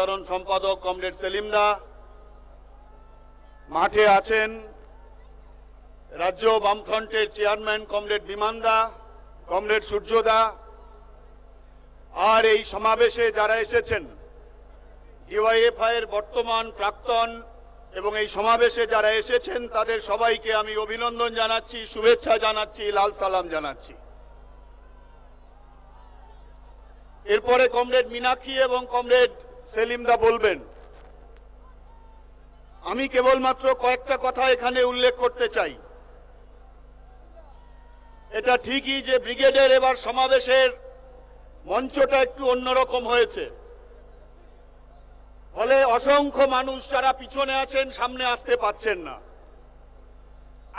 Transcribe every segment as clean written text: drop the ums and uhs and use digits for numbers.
সাধারণ সম্পাদক কমরেড সেলিম দা, মাঠে আছেন রাজ্য বামফ্রন্টের চেয়ারম্যান কমরেড বিমান দা, কমরেড সূর্য দা, আর এই সমাবেশে যারা এসেছেন ডিওয়াইএফআই এর বর্তমান, প্রাক্তন এবং এই সমাবেশে যারা এসেছেন তাদের সবাইকে আমি অভিনন্দন জানাচ্ছি, শুভেচ্ছা জানাচ্ছি, লাল সালাম জানাচ্ছি। এরপরে কমরেড মীনাক্ষী এবং কমরেড সেলিম দা বলবেন। আমি কেবলমাত্র কয়েকটা কথা এখানে উল্লেখ করতে চাই। এটা ঠিকই যে ব্রিগেডের এবার সমাবেশের মঞ্চটা একটু অন্যরকম হয়েছে, ফলে অসংখ্য মানুষ যারা পিছনে আছেন সামনে আসতে পাচ্ছেন না।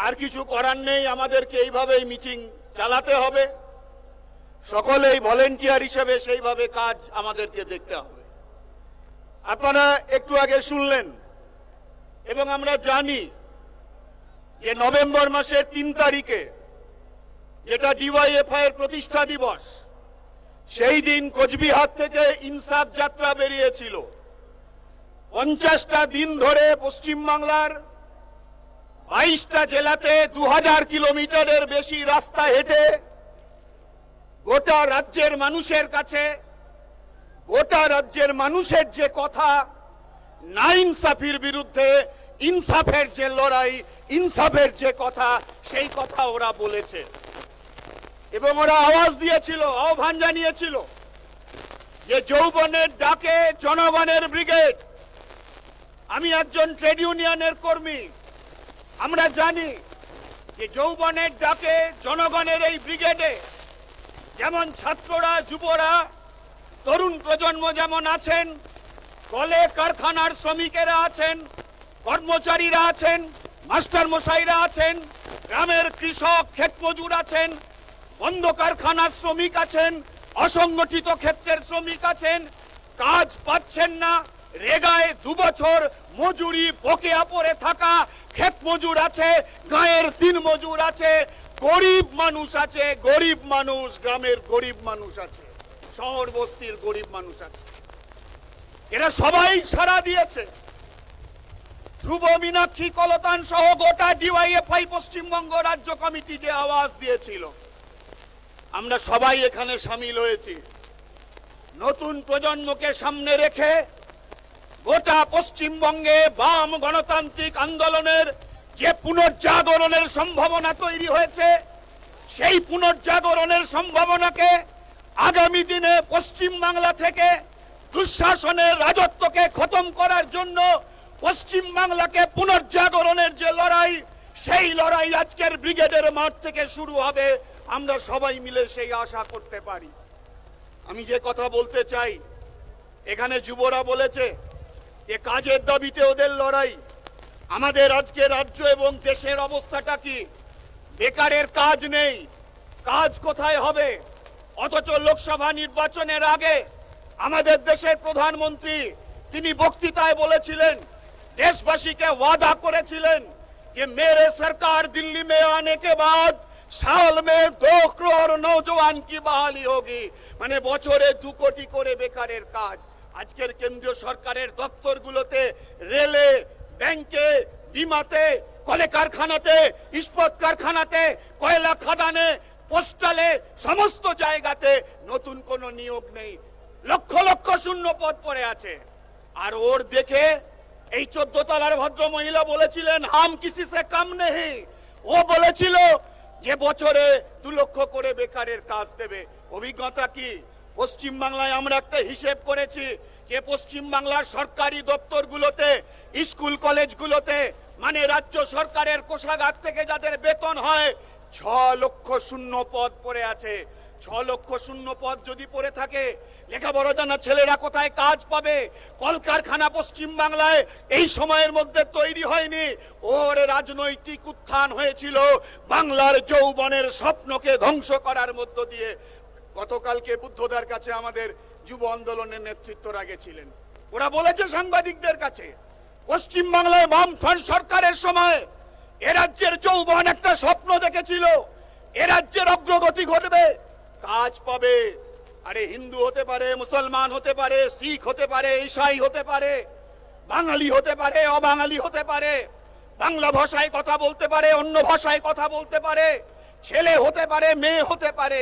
আর কিছু করার নেই, আমাদেরকে এইভাবেই মিটিং চালাতে হবে, সকলেই ভলেন্টিয়ার হিসেবে সেইভাবে কাজ আমাদেরকে দেখতে হবে। আপনারা একটু আগে শুনলেন এবং আমরা জানি যে নভেম্বর মাসের 3 তারিখে যেটা ডিওয়াইএফআই এর প্রতিষ্ঠা দিবস, সেই দিন কোচবিহার থেকে ইনসাফ যাত্রা বেরিয়েছিল। 50টা দিন ধরে পশ্চিমবাংলার 22টা জেলাতে 2000 কিলোমিটারের বেশি রাস্তা হেঁটে গোটা রাজ্যের মানুষের কাছে, গোটা রাজ্যের মানুষের যে কথা, না ইনসাফের বিরুদ্ধে ইনসাফের যে লড়াই, ইনসাফের যে কথা, সেই কথা ওরা বলেছে এবং ওরা আওয়াজ দিয়েছিল, আহ্বান জানিয়েছিল যে যৌবনের ডাকে জনগণের ব্রিগেড। আমি একজন ট্রেড ইউনিয়নের কর্মী, আমরা জানি যে যৌবনের ডাকে জনগণের এই ব্রিগেডে যেমন ছাত্ররা, যুবরা, তরুণ প্রজন্ম যেমন আছেন, কলে কারখানার শ্রমিকেরা আছেন, কর্মচারীরা আছেন, মাস্টার মশাইরা আছেন, গ্রামের কৃষক, ক্ষেত মজুর আছেন, বন্ধ কারখানার শ্রমিক আছেন, অসংগঠিত ক্ষেত্রের শ্রমিক আছেন, কাজ পাচ্ছেন না, রেগায় 2 বছর মজুরি বকেয়া পড়ে থাকা ক্ষেত মজুর আছে, গাঁয়ের দিন মজুর আছে, গরিব মানুষ আছে, গরিব মানুষ, গ্রামের গরিব মানুষ আছে, শহর বস্তির গরিব মানুষ আছে। এরা সবাই সাড়া দিয়েছে। ধ্রুব, মীনাক্ষী, কলতান সহ গোটা ডিওয়াইএফআই পশ্চিমবঙ্গ রাজ্য কমিটি যে আওয়াজ দিয়েছিল, আমরা সবাই এখানে সামিল হয়েছি। নতুন প্রজন্মকে সামনে রেখে গোটা পশ্চিমবঙ্গে বাম গণতান্ত্রিক আন্দোলনের যে পুনর্জাগরণের সম্ভাবনা তৈরি হয়েছে, সেই পুনর্জাগরণের সম্ভাবনাকে আগামী দিনে পশ্চিমবাংলা থেকে দুঃশাসনের রাজত্বকে খতম করার জন্য পশ্চিমবাংলাকে পুনর্জাগরণের যে লড়াই, সেই লড়াই আজকের ব্রিগেডের মাঠ থেকে শুরু হবে। আমরা সবাই মিলে সেই আশা করতে পারি। আমি যে কথা বলতে চাই, এখানে যুবরা বলেছে যে কাজের দাবিতে ওদের লড়াই। আমাদের আজকে রাজ্য এবং দেশের অবস্থাটা কি? বেকারের কাজ নেই, কাজ কোথায় হবে? অথচ লোকসভা নির্বাচনের আগে আমাদের দেশের প্রধানমন্ত্রী তিনি বক্তৃতায় বলেছিলেন, দেশবাসীকে ওয়াদা করেছিলেন যে मेरे सरकार दिल्ली में आने के बाद साल में 2 करोड़ नौजवान की बहाली होगी। মানে বছরে 2 কোটি করে বেকারের কাজ। আজকের কেন্দ্রীয় সরকারের দপ্তরগুলোতে, রেলে, ব্যাংকে, বিমাতে, কলে কারখানাতে, ইস্পাত কারখানাতে, কয়লা খাদানে, পোস্টালে, সমস্ত জায়গাতে নতুন কোনো নিয়োগ নেই। লক্ষ লক্ষ শূন্য পদ পড়ে আছে। আর ওর দেখে এই 14 তলার ভদ্র মহিলা বলেছিলেন হাম কিসি সে কম নেই। ও বলেছিল যে বছরে 2 লক্ষ করে বেকারের কাজ দেবে। অভিজ্ঞতা কি? পশ্চিমবাংলায় আমরা একটা হিসেব করেছি যে পশ্চিমবাংলার সরকারি দপ্তরগুলোতে, স্কুল কলেজগুলোতে, মানে রাজ্য সরকারের কোষাগার থেকে যাদের বেতন হয়, 6 লক্ষ শূন্য পদ পড়ে আছে। 6 লক্ষ শূন্য পদ যদি পড়ে থাকে, লেখাপড়া জানা ছেলেরা কোথায় কাজ পাবে? কলকারখানা পশ্চিমবাংলায় এই সময়ের মধ্যে তৈরি হয়নি। ওর রাজনৈতিক উত্থান হয়েছিল বাংলার যৌবনের স্বপ্নকে ধ্বংস করার মধ্য দিয়ে। গতকালকে বুদ্ধদার কাছে আমাদের যুব আন্দোলনের নেতৃত্বরা গেছিলেন। ওরা বলেছে সাংবাদিকদের কাছে, পশ্চিমবাংলায় বামফ্রন্ট সরকারের সময় এ রাজ্যের যৌবন একটা স্বপ্ন দেখেছিল, এ রাজ্যের অগ্রগতি ঘটবে, কাজ পাবে, আরে হিন্দু হতে পারে, মুসলমান হতে পারে, শিখ হতে পারে, ঈসাই হতে পারে, বাঙালি হতে পারে, অবাঙালি হতে পারে, বাংলা ভাষায় কথা বলতে পারে, অন্য ভাষায় কথা বলতে পারে, ছেলে হতে পারে, মেয়ে হতে পারে।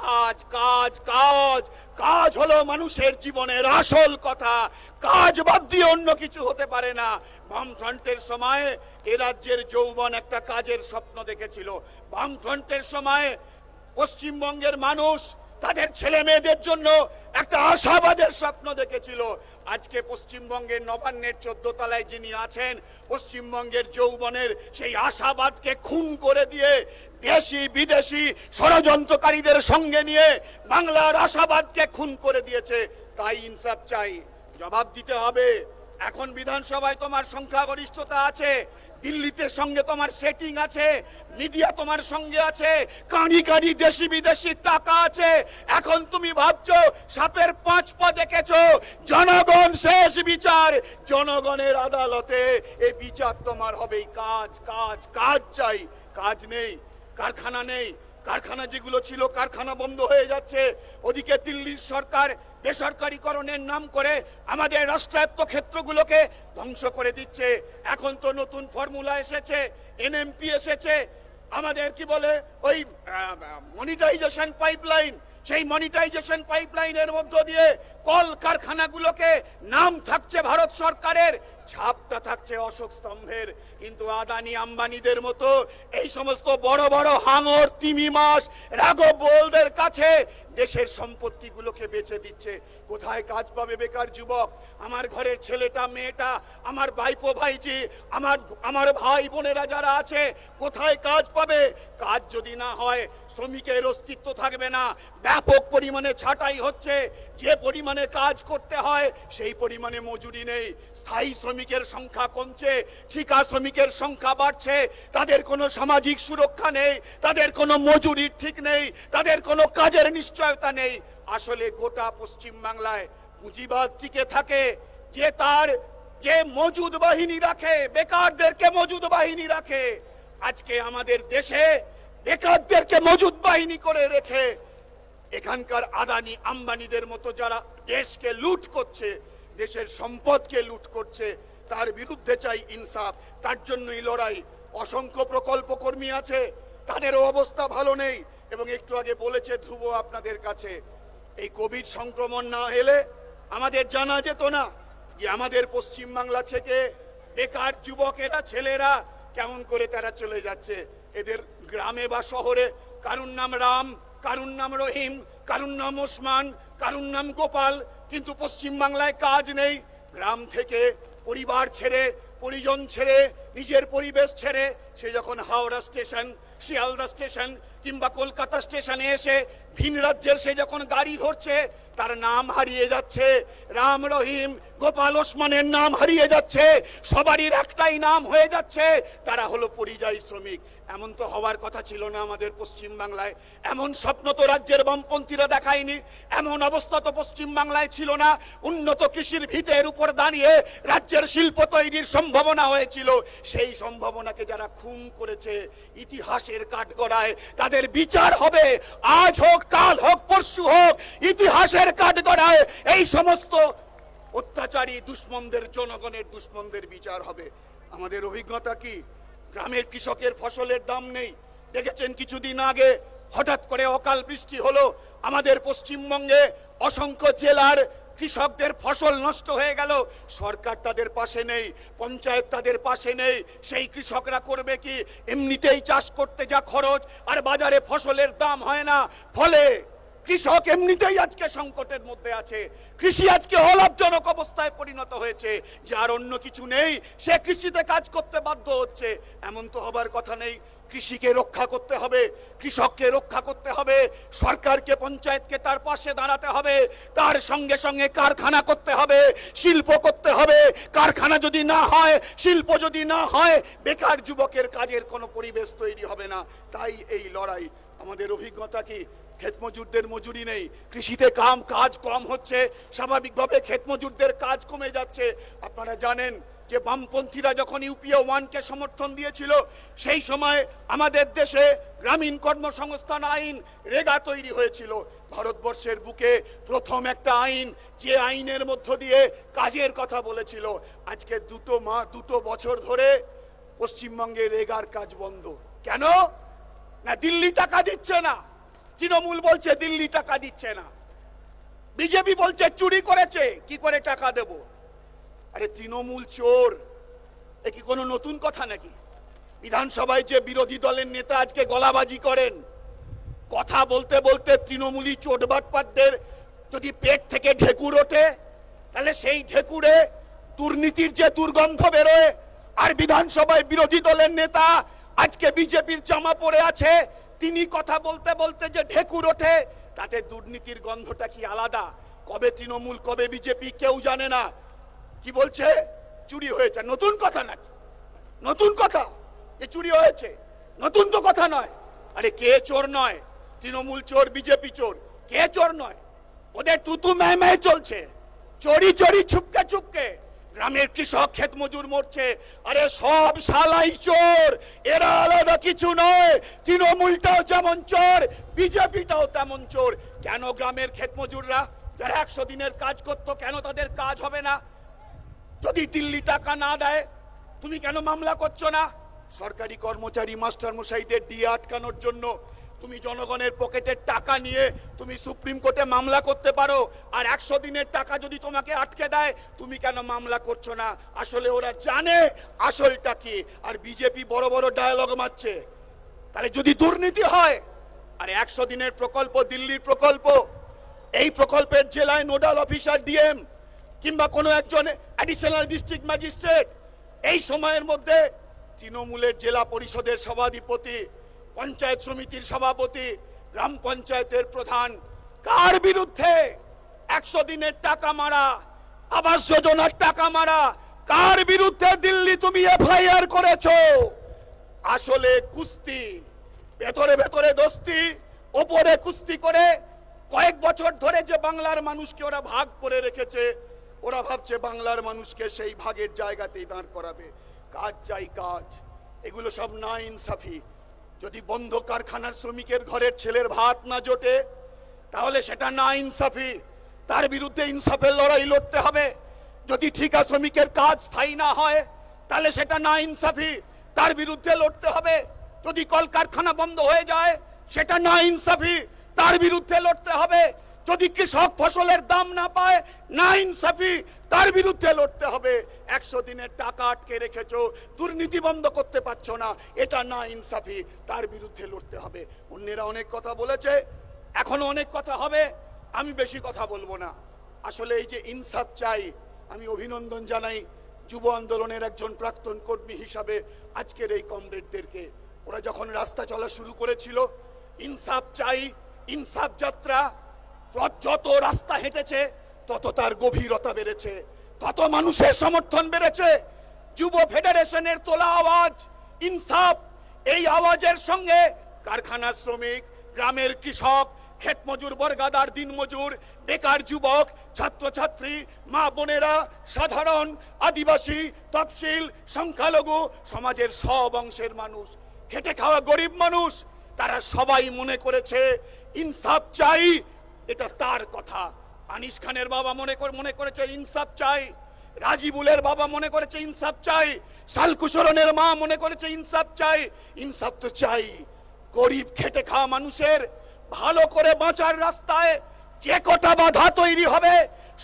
কাজ কাজ কাজ কাজ হলো মানুষের জীবনের আসল কথা। কাজ বাদ দিয়ে অন্য কিছু হতে পারে না। বামফ্রন্টের সময় এ রাজ্যের যৌবন একটা কাজের স্বপ্ন দেখেছিল। বামফ্রন্টের সময় পশ্চিমবঙ্গের মানুষ তাদের ছেলে মেয়েদের জন্য একটা আশাবাদের স্বপ্ন দেখেছিল। আজকে পশ্চিমবঙ্গের নবান্নের 14 তলায় যিনি আছেন, পশ্চিমবঙ্গের যৌবনের সেই আশাবাদকে খুন করে দিয়ে দেশি বিদেশি ষড়যন্ত্রকারীদের সঙ্গে নিয়ে বাংলার আশাবাদকে খুন করে দিয়েছে। তাই ইনসাফ চাই, জবাব দিতে হবে। এখন বিধানসভায় তোমার সংখ্যাগরিষ্ঠতা আছে, দিল্লিতে সঙ্গে তোমার সেটিং আছে, মিডিয়া তোমার সঙ্গে আছে, কাঁড়ি কাঁড়ি দেশি বিদেশি টাকা আছে। এখন তুমি ভাবছো সাপের 5 পা দেখেছো, জনগণ শেষ বিচার, জনগণের আদালতে এই বিচার তোমার হবেই। কাজ কাজ কাজ চাই, কাজ নেই, কারখানা নেই। কারখানা যেগুলো ছিল কারখানা বন্ধ হয়ে যাচ্ছে। ওদিকে দিল্লির সরকার বেসরকারীকরণের নাম করে আমাদের রাষ্ট্রায়ত্ত ক্ষেত্রগুলোকে ধ্বংস করে দিচ্ছে। এখন তো নতুন ফর্মুলা এসেছে, এনএমপি এসেছে, আমাদের কি বলে ওই মনিটাইজেশন পাইপলাইন। সেই মনিটাইজেশন পাইপলাইনের মধ্য দিয়ে কল কারখানাগুলোকে নাম থাকছে ভারত সরকারের, ছাপটা থাকছে অশোক স্তম্ভের। কিন্তু আদানি আম্বানিদের মতো এই সমস্ত বড় বড় হাঙর তিমি মাছ রাঘব বোলদের কাছে দেশের সম্পত্তিগুলোকে বেচে দিচ্ছে। কোথায় কাজ পাবে বেকার যুবক? আমার ঘরের ছেলেটা মেয়েটা, আমার ভাইপো ভাইজি, আমার ভাই বোনেরা যারা আছে, কোথায় কাজ পাবে? কাজ যদি না হয় শ্রমিকের অস্তিত্ব থাকবে না। ব্যাপক পরিমাণে ছাঁটাই হচ্ছে, যে পরিমাণে কাজ করতে হয় সেই পরিমাণে মজুরি নেই। স্থায়ী শ্রমিকের সংখ্যা কমছে, ঠিকা শ্রমিকের সংখ্যা বাড়ছে। তাদের কোনো সামাজিক সুরক্ষা নেই, তাদের কোনো মজুরির ঠিক নেই, তাদের কোনো কাজের নিশ্চয়তা নেই। আসলে গোটা পশ্চিম বাংলায় পুঁজিবাদ টিকে থাকে যে মজুদ বাহিনী রাখে, বেকারদেরকে মজুদ বাহিনী রাখে। আজকে আমাদের দেশে বেকারদেরকে মজুদ বাহিনী করে রেখে এখানকার আদানি আম্বানিদের মতো যারা দেশকে লুট করছে, দেশের সম্পদকে লুট করছে, তার বিরুদ্ধে চাই ইনসাফ। তার জন্যই লড়াই। অসংখ্য প্রকল্প কর্মী আছে, তাদেরও অবস্থা ভালো নেই। এবং একটু আগে বলেছে ধ্রুব আপনাদের কাছে, এই কোভিড সংক্রমণ না এলে আমাদের জানা যেত না যে আমাদের পশ্চিম বাংলা থেকে বেকার যুবকেরা, ছেলেরা কেমন করে তারা চলে যাচ্ছে এদের গ্রামে বা শহরে। কারুর নাম রাম, কারুর নাম রহিম, কারুর নাম ওসমান, কারুর নাম গোপাল, কিন্তু পশ্চিম বাংলায় কাজ নেই। গ্রাম থেকে পরিবার ছেড়ে, পরিজন ছেড়ে, নিজের পরিবেশ ছেড়ে সে যখন হাওড়া স্টেশন, শিয়ালদা স্টেশন কিংবা কলকাতা স্টেশনে এসে ভিন রাজ্যের সে যখন গাড়ি ধরছে, তার নাম হারিয়ে যাচ্ছে। রাম রহিম গোপাল ওসমানের নাম হারিয়ে যাচ্ছে। সবারই একটাই নাম হয়ে যাচ্ছে, তারা হলো পরিযায়ী শ্রমিক। এমন তো হওয়ার কথা ছিল না আমাদের পশ্চিম বাংলায়। এমন স্বপ্ন তো রাজ্যের বামপন্থীরা দেখায়নি, এমন অবস্থা তো পশ্চিম বাংলায় ছিল না। উন্নত কৃষির ভিতের উপর দাঁড়িয়ে রাজ্যের শিল্প তৈরির সম্ভাবনা হয়েছিল। সেই সম্ভাবনাকে যারা খুন করেছে ইতিহাসের কাঠগড়ায়, তাদের বিচার হবে। আজ হোক, কাল হোক, পরশু হোক, ইতিহাসের কাঠগড়ায় এই সমস্ত অত্যাচারী দুশ্মনদের, জনগণের দুশ্মনদের বিচার হবে। আমাদের অভিজ্ঞতা কি? গ্রামের কৃষকের ফসলের দাম নেই। দেখেছেন কিছুদিন আগে হঠাৎ করে অকাল বৃষ্টি হলো, আমাদের পশ্চিমবঙ্গে অসংখ্য জেলার কৃষকদের ফসল নষ্ট হয়ে গেল। সরকার তাদের পাশে নেই, পঞ্চায়েত তাদের পাশে নেই। সেই কৃষকরা করবে কি? এমনিতেই চাষ করতে যা খরচ, আর বাজারে ফসলের দাম হয় না। ফলে কৃষক এমনিতেই আজকে সংকটের মধ্যে আছে। কৃষি আজকে অলাভজনক অবস্থায় পরিণত হয়েছে। যার অন্য কিছু নেই সে কৃষিতে কাজ করতে বাধ্য হচ্ছে। এমন তো হবার কথা নেই। কৃষিকে রক্ষা করতে হবে, কৃষককে রক্ষা করতে হবে, সরকারকে, পঞ্চায়েতকে তার পাশে দাঁড়াতে হবে। তার সঙ্গে সঙ্গে কারখানা করতে হবে, শিল্প করতে হবে। কারখানা যদি না হয়, শিল্প যদি না হয়, বেকার যুবকের কাজের কোনো পরিবেশ তৈরি হবে না। তাই এই লড়াই। আমাদের অভিজ্ঞতা কি? ক্ষেত মজুরদের মজুরি নেই, কৃষিতে কাজ কম হচ্ছে, স্বাভাবিকভাবে ক্ষেত মজুরদের কাজ কমে যাচ্ছে। আপনারা জানেন যে বামপন্থীরা যখন ইউপিএ 1-কে সমর্থন দিয়েছিল, সেই সময় আমাদের দেশে গ্রামীণ কর্মসংস্থান আইন রেগা তৈরি হয়েছিল। ভারতবর্ষের বুকে প্রথম একটা আইন, যে আইনের মধ্য দিয়ে কাজের কথা বলেছিল। আজকে দুটো বছর ধরে পশ্চিমবঙ্গে রেগার কাজ বন্ধ। কেন? না দিল্লি টাকা দিচ্ছে না। তৃণমূল বলছে দিল্লি টাকা দিচ্ছে না, বিজেপি বলছে চুরি করেছে, কি করে টাকা দেব? আরে তৃণমূল চোর, এ কি কোনো নতুন কথা নাকি? বিধানসভায় যে বিরোধী দলের নেতা আজকে গলাবাজি করেন, কথা বলতে বলতে তৃণমূলী চোটবাটপাটদের যদি পেট থেকে ঢেকুর ওঠে, তাহলে সেই ঢেকুরে দুর্নীতির যে দুর্গন্ধ বেরোয়, আর বিধানসভায় বিরোধী দলের নেতা আজকে বিজেপির জামা পরে আছে, তিনি কথা বলতে বলতে যে ঢেকুর ওঠে, তাতে দুর্নীতির গন্ধটা কি আলাদা? কবে তৃণমূল কবে বিজেপি কেউ জানে না। কি বলছে? চুরি হয়েছে। নতুন কথা নাকি? নতুন কথা যে চুরি হয়েছে? নতুন তো কথা নয়। আরে কে চোর নয়? তৃণমূল চোর, বিজেপি চোর, কে চোর নয়? ওদের তুতু ম্যায় চলছে, চোরি চোরি ছুপকে ছুপকে। গ্রামের কৃষক ক্ষেত মজুর মরছে, আরে সব শালাই চোর, এরা আলাদা কিছু নয়। তৃণমূলটাও যেমন চোর, বিজেপিটাও তেমন চোর। কেন গ্রামের ক্ষেত মজুররা যারা 100 দিনের কাজ করতো, কেন তাদের কাজ হবে না? যদি দিল্লি টাকা না দেয়, তুমি কেন মামলা করছো না? সরকারি কর্মচারী মাস্টার মশাইদের ডিএ আটকানোর জন্য তুমি জনগণের পকেটের টাকা নিয়ে তুমি সুপ্রিম কোর্টে মামলা করতে পারো, আর 100 দিনের টাকা যদি তোমাকে আটকে দেয়, তুমি কেন মামলা করছো না? আসলে ওরা জানে আসলটা কি, আর বিজেপি বড় বড় ডায়ালগ মারছে। তাহলে যদি দুর্নীতি হয়, আরে 100 দিনের প্রকল্প দিল্লির প্রকল্প, এই প্রকল্পের জেলায় নোডাল অফিসার ডিএম কিংবা কোনো একজন অ্যাডিশনাল ডিস্ট্রিক্ট ম্যাজিস্ট্রেট, এই সময়ের মধ্যে তৃণমূলের জেলা পরিষদের সভাধিপতি, পঞ্চায়েত সমিতির সভাপতি, গ্রাম পঞ্চায়েতের প্রধান, কার বিরুদ্ধে 100 দিনের টাকা মারা, আবাস যোজনার টাকা মারা, কার বিরুদ্ধে দিল্লি তুমি এফআইআর করেছো? আসলে কুস্তি, ভেতরে ভেতরে দোস্তি, ওপরে কুস্তি করে কয়েক বছর ধরে যে বাংলার মানুষকে ওরা ভাগ করে রেখেছে, ওরা ভাবছে বাংলার মানুষকে সেই ভাগের জায়গাতেই দাঁড় করাবে। কাজ চাই কাজ, এগুলো সব না ইনসাফি। যদি বন্ধ কারখানার শ্রমিকের ঘরের ছেলের ভাত না জোটে, তাহলে সেটা না ইনসাফি, তার বিরুদ্ধে ইনসাফের লড়াই লড়তে হবে। যদি ঠিকা শ্রমিকের কাজ স্থায়ী না হয়, তাহলে সেটা না ইনসাফি, তার বিরুদ্ধে লড়তে হবে। যদি কলকারখানা বন্ধ হয়ে যায়, সেটা না ইনসাফি, তার বিরুদ্ধে লড়তে হবে। যদি কৃষক ফসলের দাম না পায়, না ইনসাফি, তার বিরুদ্ধে লড়তে হবে। 100 দিনের টাকা আটকে রেখেছো, দুর্নীতি বন্ধ করতে পারছো না, এটা না ইনসাফি, তার বিরুদ্ধে লড়তে হবে। অন্যেরা অনেক কথা বলেছে, এখনো অনেক কথা হবে, আমি বেশি কথা বলবো না। আসলে এই যে ইনসাফ চাই, আমি অভিনন্দন জানাই যুব আন্দোলনের একজন প্রাক্তন কর্মী হিসাবে আজকের এই কমরেডদেরকে। ওরা যখন রাস্তা চলা শুরু করেছিল, ইনসাফ চাই, ইনসাফ যাত্রা, যত রাস্তা হেঁটেছে তত তার গভীরতা বেড়েছে, তত মানুষের সমর্থন বেড়েছে। যুব ফেডারেশনের তোলা আওয়াজ ইনসাফ, এই আওয়াজের সঙ্গে কারখানা শ্রমিক, গ্রামের কৃষক, ক্ষেত মজুর, বর্গাদার, দিনমজুর, বেকার যুবক, ছাত্রছাত্রী, মা বোনেরা, সাধারণ, আদিবাসী, তফসিল, সংখ্যালঘু, সমাজের সব অংশের মানুষ, খেটে খাওয়া গরিব মানুষ, তারা সবাই মনে করেছে ইনসাফ চাই, এটা তার কথা। আনিস খানের বাবা মনে করেছে ইনসাফ চাই, রাজিবুলের বাবা মনে করেছে ইনসাফ চাই, সালকুশরণের মা মনে করেছে ইনসাফ চাই। ইনসাফ তো চাই, গরিব খেটে খাওয়া মানুষের ভালো করে বাঁচার রাস্তায় যে কটা বাধা তৈরি হবে,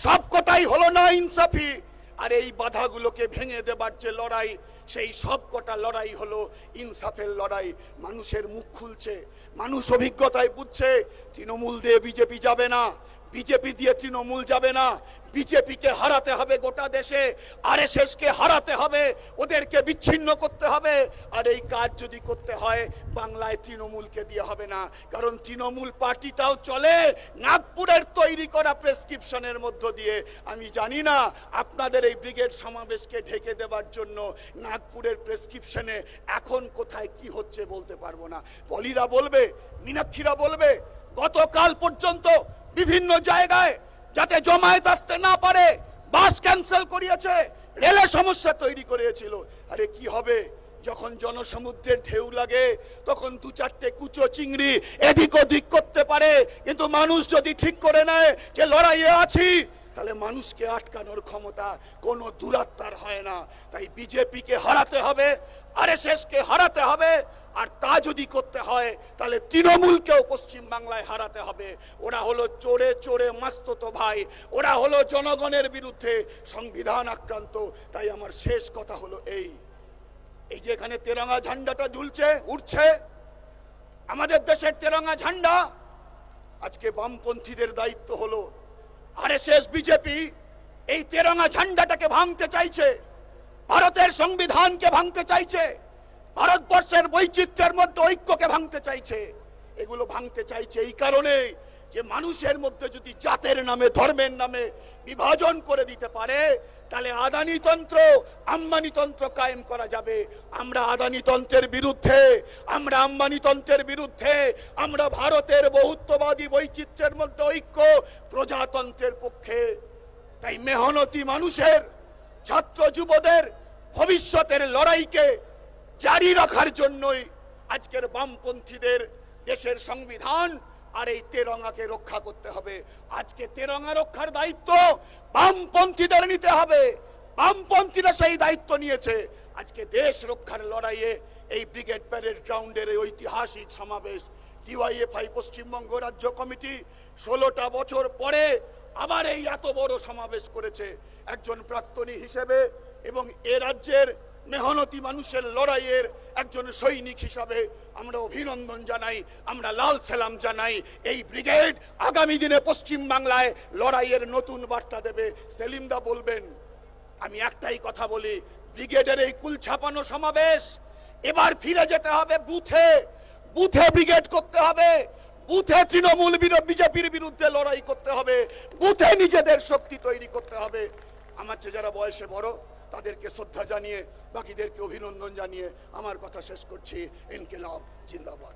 সব কটাই হলো না ইনসাফি। আর এই বাধাগুলোকে ভেঙে দেবার যে লড়াই, সেই সব কটা লড়াই হলো ইনসাফের লড়াই। মানুষের মুখ খুলছে, মানুষ অভিজ্ঞতায় বুঝছে তৃণমূল দিয়ে বিজেপি যাবে না, বিজেপি দিয়ে তৃণমূল যাবে না। বিজেপিকে হারাতে হবে গোটা দেশে, আরএসএসকে হারাতে হবে, ওদেরকে বিচ্ছিন্ন করতে হবে। আর এই কাজ যদি করতে হয়, বাংলায় তৃণমূলকে দিয়ে হবে না, কারণ তৃণমূল পার্টিটাও চলে নাগপুরের তৈরি করা প্রেসক্রিপশনের মধ্য দিয়ে। আমি জানি না আপনাদের এই ব্রিগেড সমাবেশকে ঢেকে দেবার জন্য নাগপুরের প্রেসক্রিপশনে এখন কোথায় কি হচ্ছে বলতে পারবো না। পলিরা বলবে, মীনাক্ষীরা বলবে, গতকাল পর্যন্ত বিভিন্ন জায়গায় যাতে জমায়েত আসতে না পারে, বাস ক্যান্সেল করিয়েছে, রেলে সমস্যা তৈরি করেছিল। আরে কি হবে যখন জনসমুদ্রের ঢেউ লাগে, তখন দু চারটে কুচো চিংড়ি এদিক ওদিক করতে পারে, কিন্তু মানুষ যদি ঠিক করে নেয় যে লড়াইয়ে আছি, তাহলে মানুষকে আটকানোর ক্ষমতা কোনো দুরাত্মার হয় না। তাই বিজেপিকে হারাতে হবে, আরএসএসকে হারাতে হবে, আর তা যদি করতে হয় তাহলে তৃণমূলকেও পশ্চিম বাংলায় হারাতে হবে। ওরা হলো চোরে চোরে মাস্ততো ভাই, ওরা হলো জনগণের বিরুদ্ধে সংবিধান আক্রান্ত। তাই আমার শেষ কথা হলো এই যে এখানে তেরঙ্গা ঝান্ডাটা ঝুলছে, উঠছে, আমাদের দেশের তেরঙ্গা ঝান্ডা। আজকে বামপন্থীদের দায়িত্ব হলো, আরএসএস বিজেপি এই তেরঙ্গা ঝান্ডাটাকে ভাঙতে চাইছে, ভারতের সংবিধানকে ভাঙতে চাইছে, ভারতবর্ষের বৈচিত্র্যের মধ্যে ঐক্যকে ভাঙতে চাইছে। এগুলো ভাঙতে চাইছে এই কারণে যে মানুষের মধ্যে যদি জাতের নামে, ধর্মের নামে বিভাজন করে দিতে পারে, তাহলে আদানিতন্ত্র, আম্বানিতন্ত্র কায়েম করা যাবে। আমরা আদানিতন্ত্রের বিরুদ্ধে, আমরা আম্বানিতন্ত্রের বিরুদ্ধে, আমরা ভারতের বহুত্ববাদী বৈচিত্র্যের মধ্যে ঐক্য, প্রজাতন্ত্রের পক্ষে। তাই মেহনতি মানুষের, ছাত্র যুবদের ভবিষ্যতের লড়াইকে জারি রাখার জন্যই আজকের বামপন্থীদের দেশের সংবিধান আর এই তেরঙ্গাকে রক্ষা করতে হবে। আজকে তেরঙ্গা রক্ষার দায়িত্ব বামপন্থীদের নিতে হবে, বামপন্থীরা সেই দায়িত্ব নিয়েছে। আজকে দেশ রক্ষার লড়াইয়ে এই ব্রিগেড প্যারেড গ্রাউন্ডের এই ঐতিহাসিক সমাবেশ, ডিওয়াইএফআই পশ্চিমবঙ্গ রাজ্য কমিটি 16টা বছর পরে আবার এই এত বড় সমাবেশ করেছে। একজন প্রাক্তনী হিসেবে এবং এ রাজ্যের মেহনতি মানুষের লড়াইয়ের একজন সৈনিক হিসাবে আমরা অভিনন্দন জানাই, আমরা লাল সালাম জানাই। এই ব্রিগেড আগামী দিনে পশ্চিম বাংলায় লড়াইয়ের নতুন বার্তা দেবে। সেলিমদা বলবেন, আমি একটাই কথা বলি, ব্রিগেডের এই কুল ছাপানো সমাবেশ, এবার ফিরে যেতে হবে বুথে, বুথে ব্রিগেড করতে হবে, বুথে তৃণমূল বিজেপির বিরুদ্ধে লড়াই করতে হবে, বুথে নিজেদের শক্তি তৈরি করতে হবে। আমার চেয়ে যারা বয়সে বড় তাদেরকে শ্রদ্ধা জানিয়ে, বাকিদেরকে অভিনন্দন জানিয়ে আমার কথা শেষ করছি। ইনকিলাব জিন্দাবাদ।